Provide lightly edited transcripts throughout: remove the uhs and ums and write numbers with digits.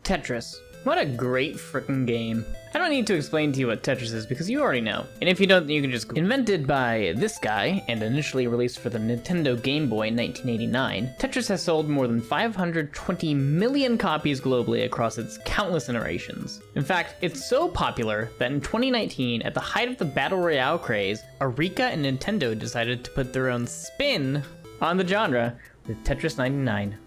Tetris. What a great frickin' game. I don't need to explain to you what Tetris is because you already know. And if you don't, you can just invented by this guy and initially released for the Nintendo Game Boy in 1989, Tetris has sold more than 520 million copies globally across its countless iterations. In fact, it's so popular that in 2019, at the height of the Battle Royale craze, Eureka and Nintendo decided to put their own spin on the genre with Tetris 99.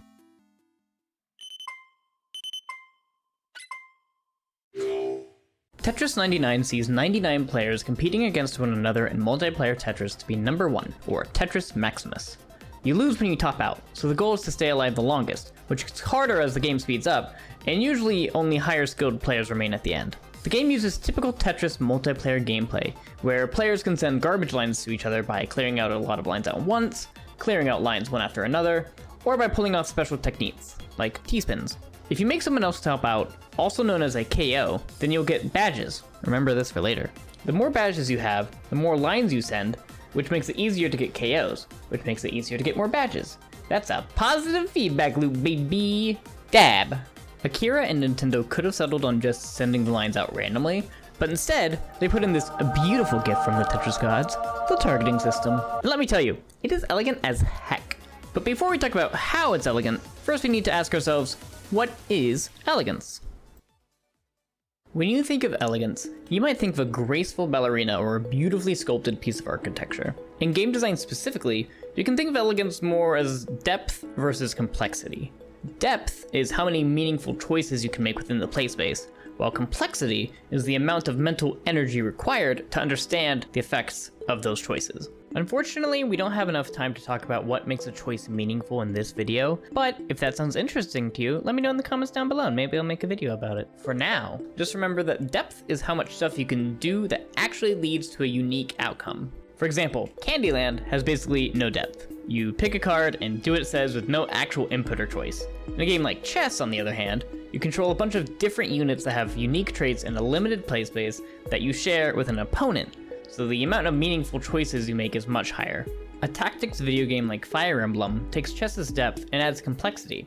Tetris 99 sees 99 players competing against one another in multiplayer Tetris to be number 1, or Tetris Maximus. You lose when you top out, so the goal is to stay alive the longest, which gets harder as the game speeds up, and usually only higher skilled players remain at the end. The game uses typical Tetris multiplayer gameplay, where players can send garbage lines to each other by clearing out a lot of lines at once, clearing out lines one after another, or by pulling off special techniques, like T-spins. If you make someone else help out, also known as a KO, then you'll get badges. Remember this for later. The more badges you have, the more lines you send, which makes it easier to get KOs, which makes it easier to get more badges. That's a positive feedback loop, baby! Dab! Akira and Nintendo could have settled on just sending the lines out randomly, but instead, they put in this beautiful gift from the Tetris gods, the targeting system. And let me tell you, it is elegant as heck. But before we talk about how it's elegant, first we need to ask ourselves, what is elegance? When you think of elegance, you might think of a graceful ballerina or a beautifully sculpted piece of architecture. In game design specifically, you can think of elegance more as depth versus complexity. Depth is how many meaningful choices you can make within the play space, while complexity is the amount of mental energy required to understand the effects of those choices. Unfortunately, we don't have enough time to talk about what makes a choice meaningful in this video, but if that sounds interesting to you, let me know in the comments down below and maybe I'll make a video about it. For now, just remember that depth is how much stuff you can do that actually leads to a unique outcome. For example, Candyland has basically no depth. You pick a card and do what it says with no actual input or choice. In a game like chess, on the other hand, you control a bunch of different units that have unique traits and a limited play space that you share with an opponent, so the amount of meaningful choices you make is much higher. A tactics video game like Fire Emblem takes chess's depth and adds complexity.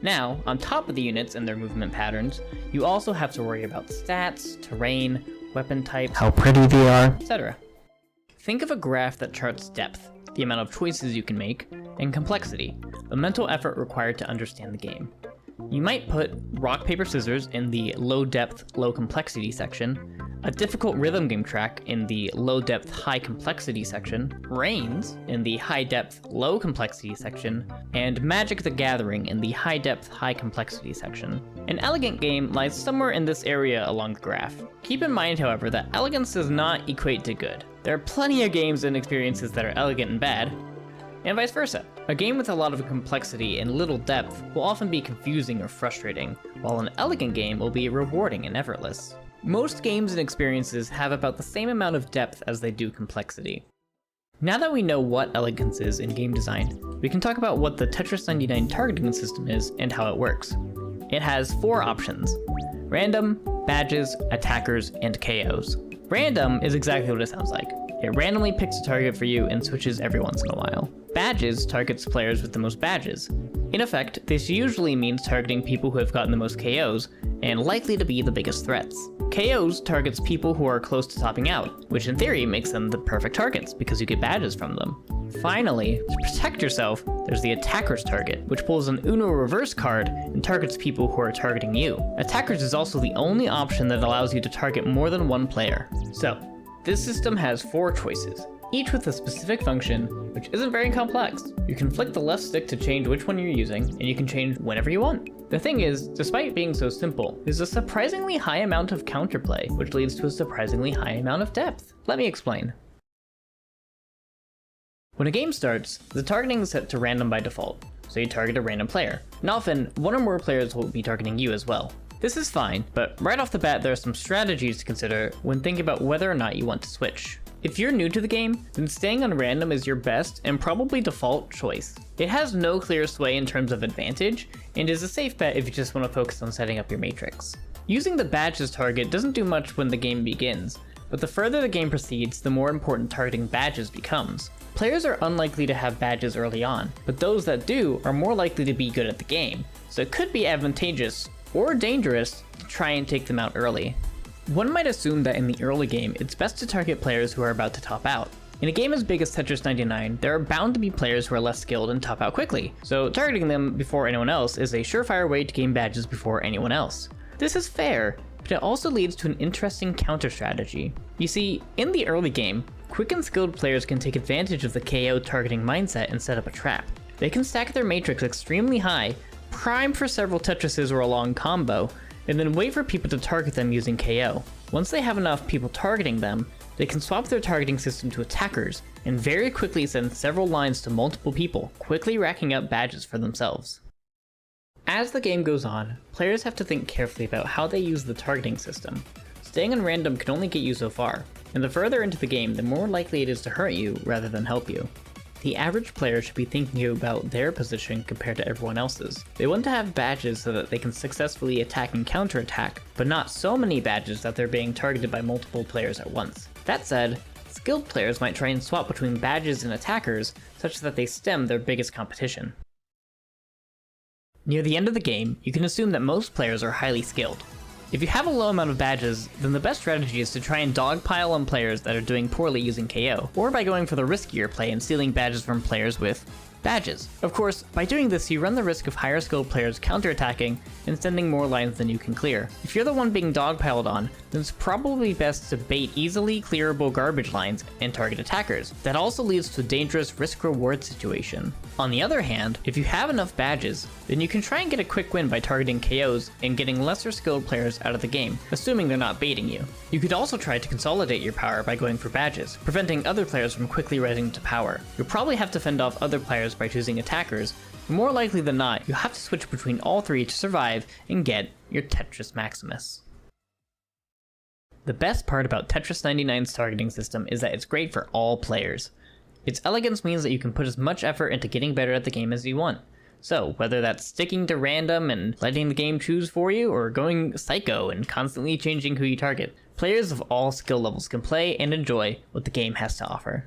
Now, on top of the units and their movement patterns, you also have to worry about stats, terrain, weapon types, how pretty they are, etc. Think of a graph that charts depth, the amount of choices you can make, and complexity, the mental effort required to understand the game. You might put rock, paper, scissors in the low depth, low complexity section, a difficult rhythm game track in the low depth, high complexity section, Reigns in the high depth, low complexity section, and Magic the Gathering in the high depth, high complexity section. An elegant game lies somewhere in this area along the graph. Keep in mind, however, that elegance does not equate to good. There are plenty of games and experiences that are elegant and bad, and vice versa. A game with a lot of complexity and little depth will often be confusing or frustrating, while an elegant game will be rewarding and effortless. Most games and experiences have about the same amount of depth as they do complexity. Now that we know what elegance is in game design, we can talk about what the Tetris 99 targeting system is and how it works. It has 4 options: random, badges, attackers, and KOs. Random is exactly what it sounds like. It randomly picks a target for you and switches every once in a while. Badges targets players with the most badges. In effect, this usually means targeting people who have gotten the most KOs and likely to be the biggest threats. KOs targets people who are close to topping out, which in theory makes them the perfect targets because you get badges from them. Finally, to protect yourself, there's the attacker's target, which pulls an Uno reverse card and targets people who are targeting you. Attackers is also the only option that allows you to target more than one player. So, this system has 4 choices, each with a specific function, which isn't very complex. You can flick the left stick to change which one you're using, and you can change whenever you want. The thing is, despite being so simple, there's a surprisingly high amount of counterplay, which leads to a surprisingly high amount of depth. Let me explain. When a game starts, the targeting is set to random by default, so you target a random player, and often one or more players will be targeting you as well. This is fine, but right off the bat there are some strategies to consider when thinking about whether or not you want to switch. If you're new to the game, then staying on random is your best and probably default choice. It has no clear sway in terms of advantage, and is a safe bet if you just want to focus on setting up your matrix. Using the badges target doesn't do much when the game begins, but the further the game proceeds, the more important targeting badges becomes. Players are unlikely to have badges early on, but those that do are more likely to be good at the game, so it could be advantageous or dangerous to try and take them out early. One might assume that in the early game, it's best to target players who are about to top out. In a game as big as Tetris 99, there are bound to be players who are less skilled and top out quickly, so targeting them before anyone else is a surefire way to gain badges before anyone else. This is fair, but it also leads to an interesting counter strategy. You see, in the early game, quick and skilled players can take advantage of the KO targeting mindset and set up a trap. They can stack their matrix extremely high, prime for several Tetrises or a long combo, and then wait for people to target them using KO. Once they have enough people targeting them, they can swap their targeting system to attackers, and very quickly send several lines to multiple people, quickly racking up badges for themselves. As the game goes on, players have to think carefully about how they use the targeting system. Staying on random can only get you so far, and the further into the game, the more likely it is to hurt you rather than help you. The average player should be thinking about their position compared to everyone else's. They want to have badges so that they can successfully attack and counterattack, but not so many badges that they're being targeted by multiple players at once. That said, skilled players might try and swap between badges and attackers such that they stem their biggest competition. Near the end of the game, you can assume that most players are highly skilled. If you have a low amount of badges, then the best strategy is to try and dogpile on players that are doing poorly using KO, or by going for the riskier play and stealing badges from players with badges. Of course, by doing this, you run the risk of higher skilled players counterattacking and sending more lines than you can clear. If you're the one being dogpiled on, then it's probably best to bait easily clearable garbage lines and target attackers. That also leads to a dangerous risk-reward situation. On the other hand, if you have enough badges, then you can try and get a quick win by targeting KOs and getting lesser skilled players out of the game, assuming they're not baiting you. You could also try to consolidate your power by going for badges, preventing other players from quickly rising to power. You'll probably have to fend off other players by choosing attackers, but more likely than not, you'll have to switch between all three to survive and get your Tetris Maximus. The best part about Tetris 99's targeting system is that it's great for all players. Its elegance means that you can put as much effort into getting better at the game as you want. So, whether that's sticking to random and letting the game choose for you, or going psycho and constantly changing who you target, players of all skill levels can play and enjoy what the game has to offer.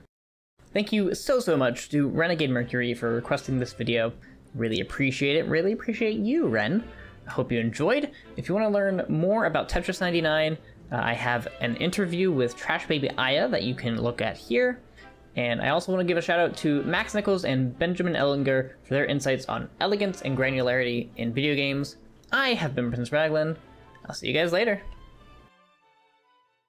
Thank you so much to RenegadeMercury for requesting this video. Really appreciate it. Really appreciate you, Ren. I hope you enjoyed. If you want to learn more about Tetris 99, I have an interview with Trash Baby Aya that you can look at here. And I also want to give a shout out to Max Nichols and Benjamin Ellinger for their insights on elegance and granularity in video games. I have been Prince Raglan. I'll see you guys later.